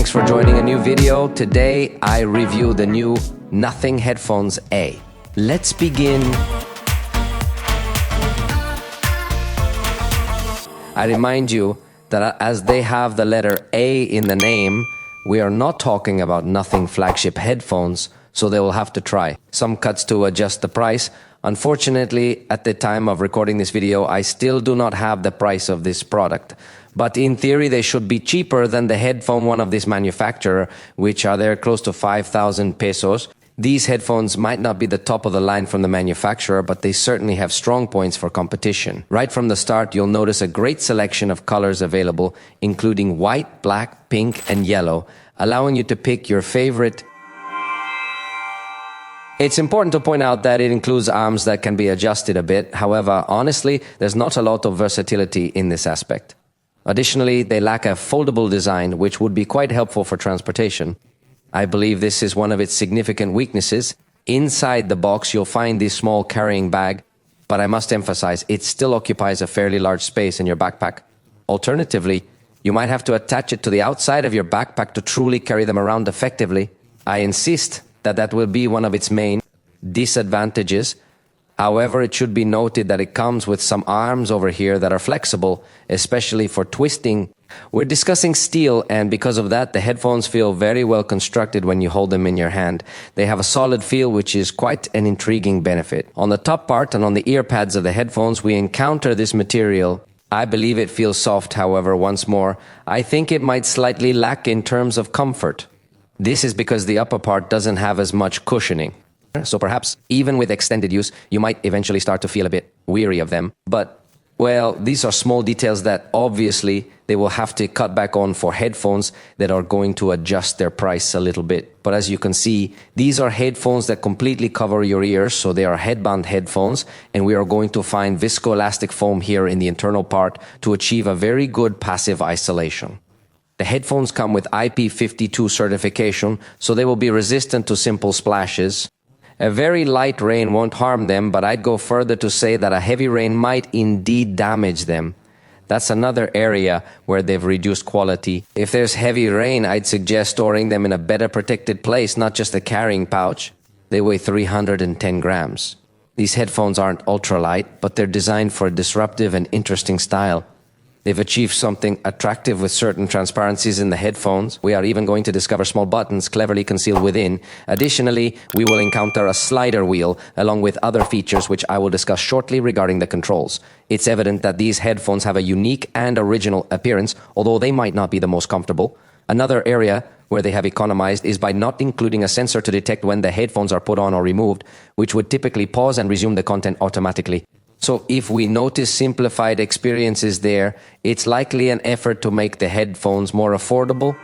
thanks for joining a new video. Today I review the new Nothing Headphones A. Let's begin. I remind you that as they have the letter A in the name, we are not talking about Nothing flagship headphones, so they will have to try some cuts to adjust the price. Unfortunately, at the time of recording this video, I still do not have the price of this product. But in theory, they should be cheaper than the headphone one of this manufacturer, which are there close to 5,000 pesos. These headphones might not be the top of the line from the manufacturer, but they certainly have strong points for competition. Right from the start, you'll notice a great selection of colors available, including white, black, pink, and yellow, allowing you to pick your favorite. It's important to point out that it includes arms that can be adjusted a bit. However, honestly, there's not a lot of versatility in this aspect. Additionally, they lack a foldable design, which would be quite helpful for transportation. I believe this is one of its significant weaknesses. Inside the box, you'll find this small carrying bag, but I must emphasize, it still occupies a fairly large space in your backpack. Alternatively, you might have to attach it to the outside of your backpack to truly carry them around effectively. I insist that will be one of its main disadvantages. However, it should be noted that it comes with some arms over here that are flexible, especially for twisting. We're discussing steel, and because of that, the headphones feel very well constructed when you hold them in your hand. They have a solid feel, which is quite an intriguing benefit. On the top part and on the ear pads of the headphones, we encounter this material. I believe it feels soft, however, once more, I think it might slightly lack in terms of comfort. This is because the upper part doesn't have as much cushioning. So perhaps, even with extended use, you might eventually start to feel a bit weary of them. But, well, these are small details that obviously they will have to cut back on for headphones that are going to adjust their price a little bit. But as you can see, these are headphones that completely cover your ears, so they are headband headphones, and we are going to find viscoelastic foam here in the internal part to achieve a very good passive isolation. The headphones come with IP52 certification, so they will be resistant to simple splashes. A very light rain won't harm them, but I'd go further to say that a heavy rain might indeed damage them. That's another area where they've reduced quality. If there's heavy rain, I'd suggest storing them in a better protected place, not just a carrying pouch. They weigh 310 grams. These headphones aren't ultralight, but they're designed for a disruptive and interesting style. They've achieved something attractive with certain transparencies in the headphones. We are even going to discover small buttons cleverly concealed within. Additionally, we will encounter a slider wheel along with other features which I will discuss shortly regarding the controls. It's evident that these headphones have a unique and original appearance, although they might not be the most comfortable. Another area where they have economized is by not including a sensor to detect when the headphones are put on or removed, which would typically pause and resume the content automatically. So if we notice simplified experiences there, it's likely an effort to make the headphones more affordable.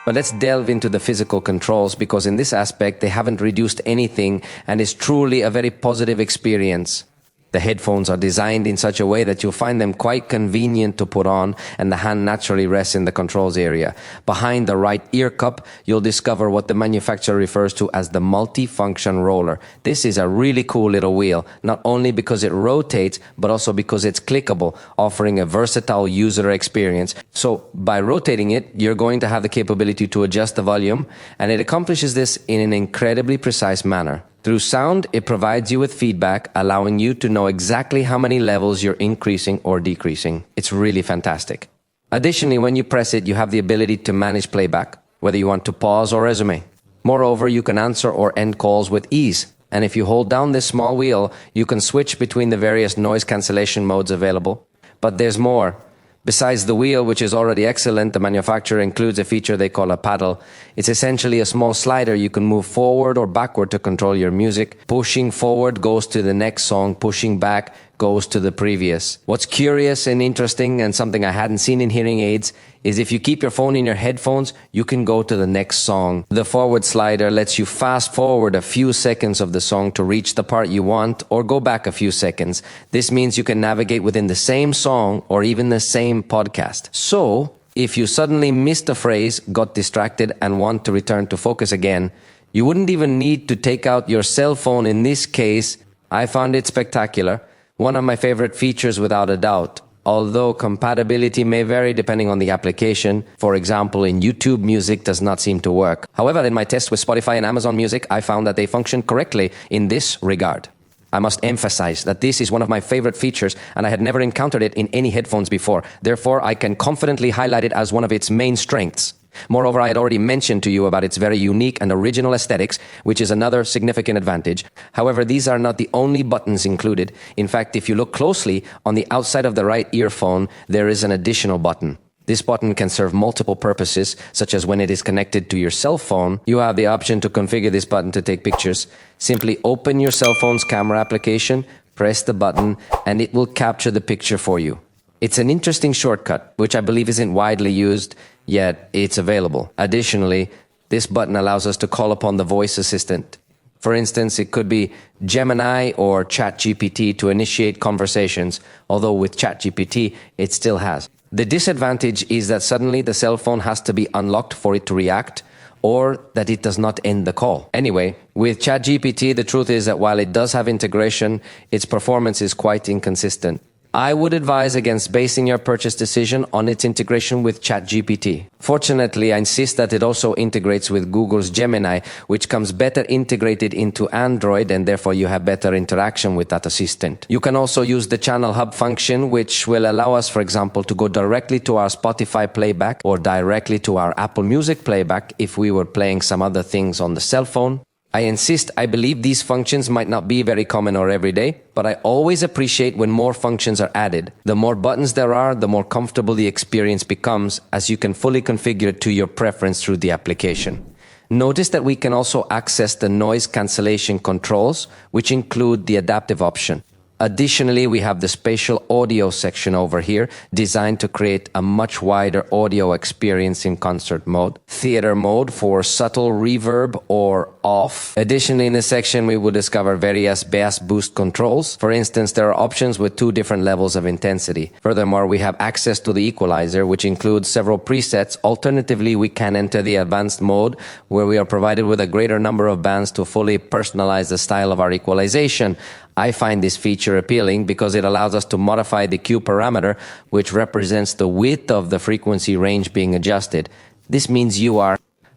But let's delve into the physical controls, because in this aspect they haven't reduced anything and is truly a very positive experience. The headphones are designed in such a way that you'll find them quite convenient to put on, and the hand naturally rests in the controls area. Behind the right ear cup, you'll discover what the manufacturer refers to as the multi-function roller. This is a really cool little wheel, not only because it rotates, but also because it's clickable, offering a versatile user experience. So by rotating it, you're going to have the capability to adjust the volume, and it accomplishes this in an incredibly precise manner. Through sound, it provides you with feedback, allowing you to know exactly how many levels you're increasing or decreasing. It's really fantastic. Additionally, when you press it, you have the ability to manage playback, whether you want to pause or resume. Moreover, you can answer or end calls with ease. And if you hold down this small wheel, you can switch between the various noise cancellation modes available. But there's more. Besides the wheel, which is already excellent, the manufacturer includes a feature they call a paddle. It's essentially a small slider you can move forward or backward to control your music. Pushing forward goes to the next song, pushing back goes to the previous. What's curious and interesting, and something I hadn't seen in hearing aids, is if you keep your phone in your headphones, you can go to the next song. The forward slider lets you fast forward a few seconds of the song to reach the part you want, or go back a few seconds. This means you can navigate within the same song or even the same podcast. So, if you suddenly missed a phrase, got distracted, and want to return to focus again, you wouldn't even need to take out your cell phone. In this case, I found it spectacular. One of my favorite features without a doubt. although compatibility may vary depending on the application. For example, in YouTube Music does not seem to work. However, in my test with Spotify and Amazon Music, I found that they function correctly in this regard. I must emphasize that this is one of my favorite features, and I had never encountered it in any headphones before. Therefore, I can confidently highlight it as one of its main strengths. Moreover, I had already mentioned to you about its very unique and original aesthetics, which is another significant advantage. However, these are not the only buttons included. In fact, if you look closely, on the outside of the right earphone, there is an additional button. This button can serve multiple purposes, such as when it is connected to your cell phone, you have the option to configure this button to take pictures. Simply open your cell phone's camera application, press the button, and it will capture the picture for you. It's an interesting shortcut, which I believe isn't widely used, yet it's available. Additionally, this button allows us to call upon the voice assistant. For instance, it could be Gemini or ChatGPT to initiate conversations, although with ChatGPT, it still has. The disadvantage is that suddenly the cell phone has to be unlocked for it to react, or that it does not end the call. Anyway, with ChatGPT, the truth is that while it does have integration, its performance is quite inconsistent. I would advise against basing your purchase decision on its integration with ChatGPT. Fortunately, I insist that it also integrates with Google's Gemini, which comes better integrated into Android, and therefore you have better interaction with that assistant. You can also use the Channel Hub function, which will allow us, for example, to go directly to our Spotify playback or directly to our Apple Music playback if we were playing some other things on the cell phone. I insist, I believe these functions might not be very common or everyday, but I always appreciate when more functions are added. The more buttons there are, the more comfortable the experience becomes, as you can fully configure it to your preference through the application. Notice that we can also access the noise cancellation controls, which include the adaptive option. Additionally, we have the spatial audio section over here, designed to create a much wider audio experience in concert mode. Theater mode for subtle reverb or off. Additionally, in this section, we will discover various bass boost controls. For instance, there are options with 2 different levels of intensity. Furthermore, we have access to the equalizer, which includes several presets. Alternatively, we can enter the advanced mode, where we are provided with a greater number of bands to fully personalize the style of our equalization. I find this feature appealing because it allows us to modify the Q parameter, which represents the width of the frequency range being adjusted. This means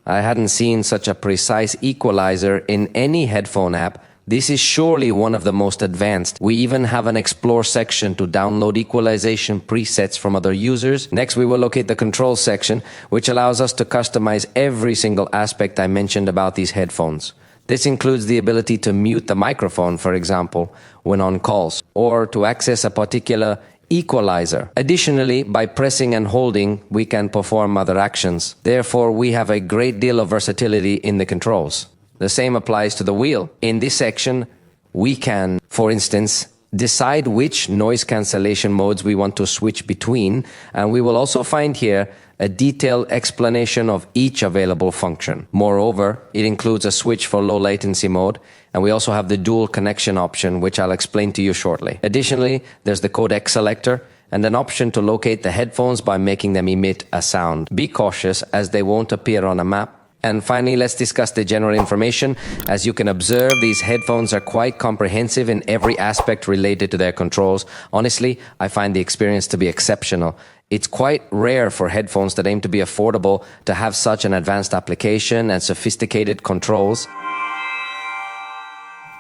I hadn't seen such a precise equalizer in any headphone app. This is surely one of the most advanced. We even have an explore section to download equalization presets from other users. Next, we will locate the control section, which allows us to customize every single aspect I mentioned about these headphones. This includes the ability to mute the microphone, for example, when on calls, or to access a particular equalizer. Additionally, by pressing and holding, we can perform other actions. Therefore, we have a great deal of versatility in the controls. The same applies to the wheel. In this section, we can, for instance, decide which noise cancellation modes we want to switch between, and we will also find here a detailed explanation of each available function. Moreover, it includes a switch for low latency mode, and we also have the dual connection option, which I'll explain to you shortly. Additionally, there's the codec selector and an option to locate the headphones by making them emit a sound. Be cautious, as they won't appear on a map. And finally, let's discuss the general information. As you can observe, these headphones are quite comprehensive in every aspect related to their controls. Honestly, I find the experience to be exceptional. It's quite rare for headphones that aim to be affordable to have such an advanced application and sophisticated controls.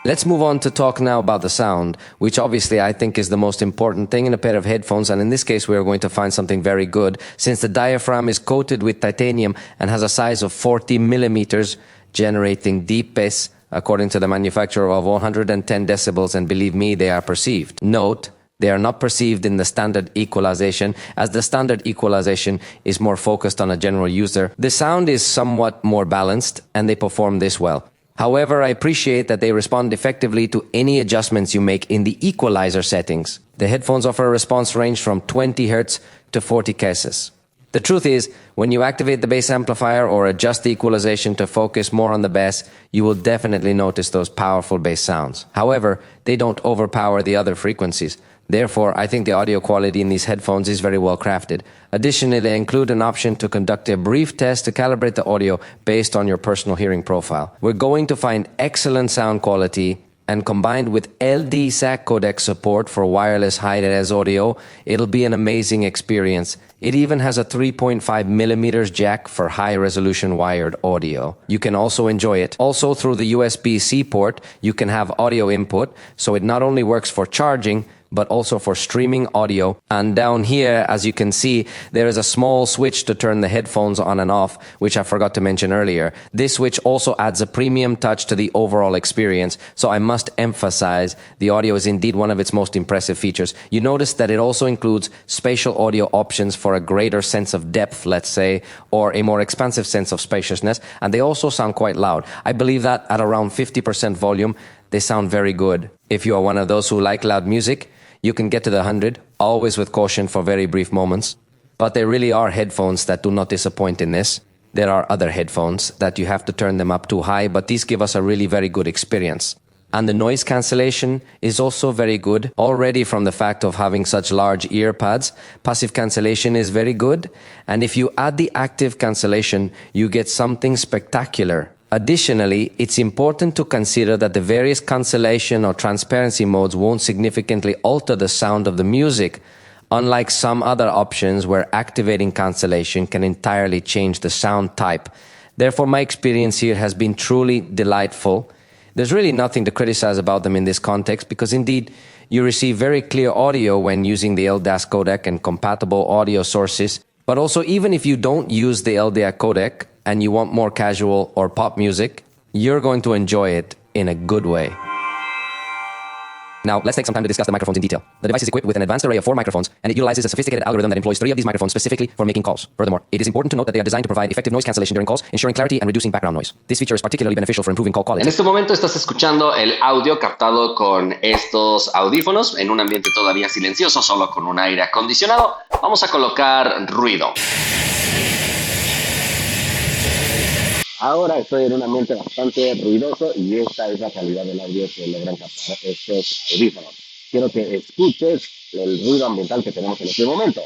Let's move on to talk now about the sound, which obviously I think is the most important thing in a pair of headphones, and in this case we are going to find something very good, since the diaphragm is coated with titanium and has a size of 40 millimeters, generating deep bass according to the manufacturer of 110 decibels, and believe me, they are perceived. Note, they are not perceived in the standard equalization, as the standard equalization is more focused on a general user. The sound is somewhat more balanced, and they perform this well. However, I appreciate that they respond effectively to any adjustments you make in the equalizer settings. The headphones offer a response range from 20 Hz to 40 K's. The truth is, when you activate the bass amplifier or adjust the equalization to focus more on the bass, you will definitely notice those powerful bass sounds. However, they don't overpower the other frequencies. Therefore, I think the audio quality in these headphones is very well crafted. Additionally, they include an option to conduct a brief test to calibrate the audio based on your personal hearing profile. We're going to find excellent sound quality And combined with LD-SAC codec support for wireless high-res audio, it'll be an amazing experience. It even has a 3.5 millimeters jack for high-resolution wired audio. You can also enjoy it. Also, through the USB-C port, you can have audio input, so it not only works for charging, but also for streaming audio. And down here, as you can see, there is a small switch to turn the headphones on and off, which I forgot to mention earlier. This switch also adds a premium touch to the overall experience, so I must emphasize the audio is indeed one of its most impressive features. You notice that it also includes spatial audio options for a greater sense of depth, let's say, or a more expansive sense of spaciousness, and they also sound quite loud. I believe that at around 50% volume, they sound very good. If you are one of those who like loud music, you can get to the 100, always with caution for very brief moments. But there really are headphones that do not disappoint in this. There are other headphones that you have to turn them up too high, but these give us a really very good experience. And the noise cancellation is also very good. Already from the fact of having such large ear pads, passive cancellation is very good. And if you add the active cancellation, you get something spectacular. Additionally, it's important to consider that the various cancellation or transparency modes won't significantly alter the sound of the music, unlike some other options where activating cancellation can entirely change the sound type. Therefore, my experience here has been truly delightful. There's really nothing to criticize about them in this context because indeed, you receive very clear audio when using the LDAC codec and compatible audio sources. But also, even if you don't use the LDAC codec, and you want more casual or pop music, you're going to enjoy it in a good way. Now, let's take some time to discuss the microphones in detail. The device is equipped with an advanced array of 4 microphones, and it utilizes a sophisticated algorithm that employs 3 of these microphones specifically for making calls. Furthermore, it is important to note that they are designed to provide effective noise cancellation during calls, ensuring clarity and reducing background noise. This feature is particularly beneficial for improving call quality. En este momento estás escuchando el audio captado con estos audífonos en un ambiente todavía silencioso, solo con un aire acondicionado. Vamos a colocar ruido. Ahora estoy en un ambiente bastante ruidoso y esta es la calidad del audio que logran captar estos audífonos. Quiero que escuches el ruido ambiental que tenemos en este momento.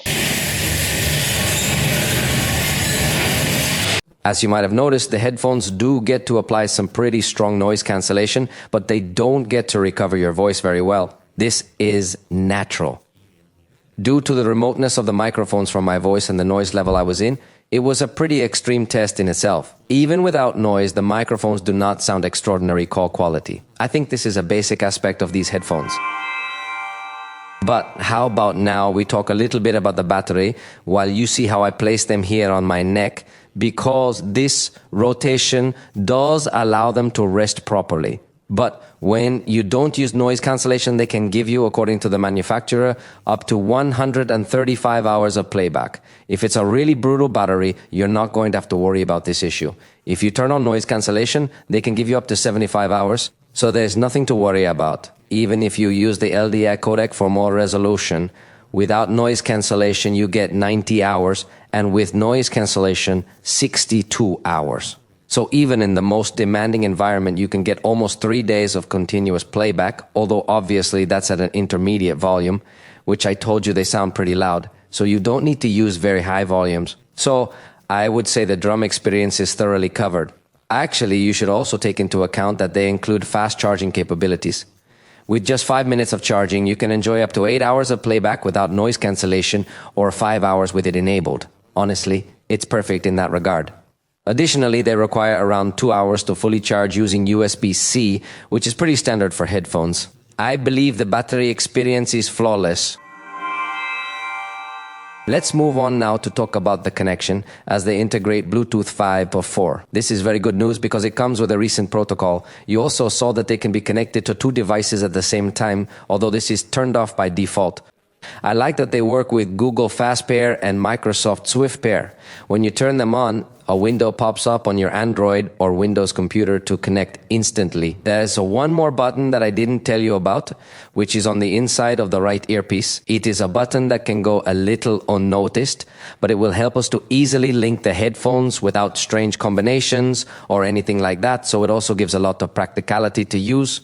As you might have noticed, the headphones do get to apply some pretty strong noise cancellation, but they don't get to recover your voice very well. This is natural. Due to the remoteness of the microphones from my voice and the noise level I was in, it was a pretty extreme test in itself. Even without noise, the microphones do not sound extraordinary call quality. I think this is a basic aspect of these headphones. But how about now we talk a little bit about the battery while you see how I place them here on my neck, because this rotation does allow them to rest properly. But when you don't use noise cancellation, they can give you, according to the manufacturer, up to 135 hours of playback. If it's a really brutal battery, you're not going to have to worry about this issue. If you turn on noise cancellation, they can give you up to 75 hours, so there's nothing to worry about. Even if you use the LDAC codec for more resolution, without noise cancellation, you get 90 hours, and with noise cancellation, 62 hours. So even in the most demanding environment, you can get almost 3 days of continuous playback, although obviously that's at an intermediate volume, which I told you they sound pretty loud. So you don't need to use very high volumes. So I would say the drum experience is thoroughly covered. Actually, you should also take into account that they include fast charging capabilities. With just 5 minutes of charging, you can enjoy up to 8 hours of playback without noise cancellation or 5 hours with it enabled. Honestly, it's perfect in that regard. Additionally, they require around 2 hours to fully charge using USB-C, which is pretty standard for headphones. I believe the battery experience is flawless. Let's move on now to talk about the connection, as they integrate Bluetooth 5.4. This is very good news because it comes with a recent protocol. You also saw that they can be connected to 2 devices at the same time, although this is turned off by default. I like that they work with Google Fast Pair and Microsoft Swift Pair. When you turn them on, a window pops up on your Android or Windows computer to connect instantly. There is one more button that I didn't tell you about, which is on the inside of the right earpiece. It is a button that can go a little unnoticed, but it will help us to easily link the headphones without strange combinations or anything like that, so it also gives a lot of practicality to use.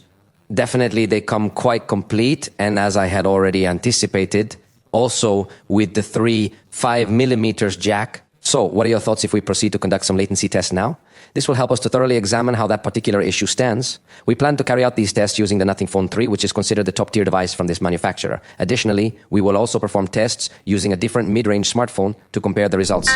Definitely they come quite complete, and as I had already anticipated, also with the 5mm jack. So what are your thoughts if we proceed to conduct some latency tests now? This will help us to thoroughly examine how that particular issue stands. We plan to carry out these tests using the Nothing Phone 3, which is considered the top-tier device from this manufacturer. Additionally, we will also perform tests using a different mid-range smartphone to compare the results.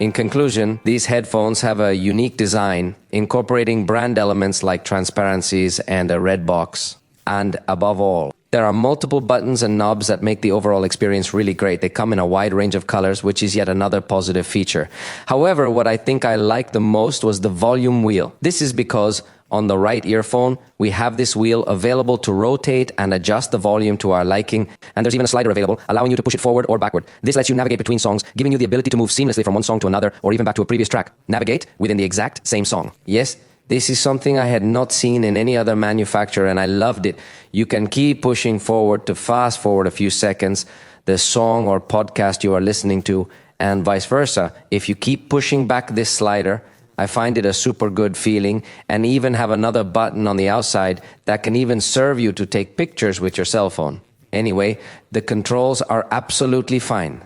In conclusion, these headphones have a unique design, incorporating brand elements like transparencies and a red box. And above all, there are multiple buttons and knobs that make the overall experience really great. They come in a wide range of colors, which is yet another positive feature. However, what I think I liked the most was the volume wheel. This is because on the right earphone, we have this wheel available to rotate and adjust the volume to our liking, and there's even a slider available, allowing you to push it forward or backward. This lets you navigate between songs, giving you the ability to move seamlessly from one song to another, or even back to a previous track. Navigate within the exact same song. Yes, this is something I had not seen in any other manufacturer, and I loved it. You can keep pushing forward to fast forward a few seconds, the song or podcast you are listening to, and vice versa. If you keep pushing back this slider, I find it a super good feeling, and even have another button on the outside that can even serve you to take pictures with your cell phone. Anyway, the controls are absolutely fine.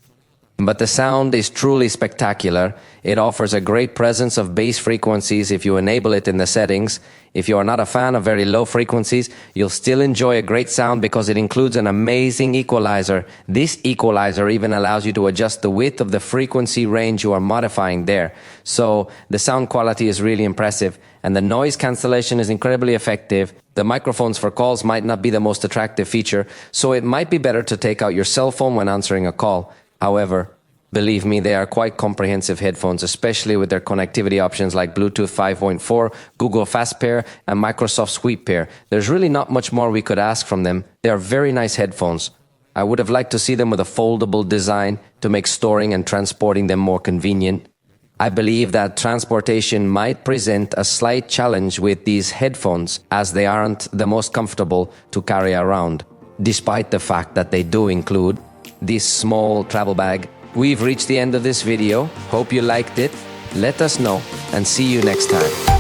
But the sound is truly spectacular. It offers a great presence of bass frequencies if you enable it in the settings. If you are not a fan of very low frequencies, you'll still enjoy a great sound because it includes an amazing equalizer. This equalizer even allows you to adjust the width of the frequency range you are modifying there. So the sound quality is really impressive, and the noise cancellation is incredibly effective. The microphones for calls might not be the most attractive feature, so it might be better to take out your cell phone when answering a call. However, believe me, they are quite comprehensive headphones, especially with their connectivity options like Bluetooth 5.4, Google Fast Pair, and Microsoft Sweep Pair. There's really not much more we could ask from them. They are very nice headphones. I would have liked to see them with a foldable design to make storing and transporting them more convenient. I believe that transportation might present a slight challenge with these headphones, as they aren't the most comfortable to carry around, despite the fact that they do include this small travel bag. We've reached the end of this video. Hope you liked it. Let us know, and see you next time.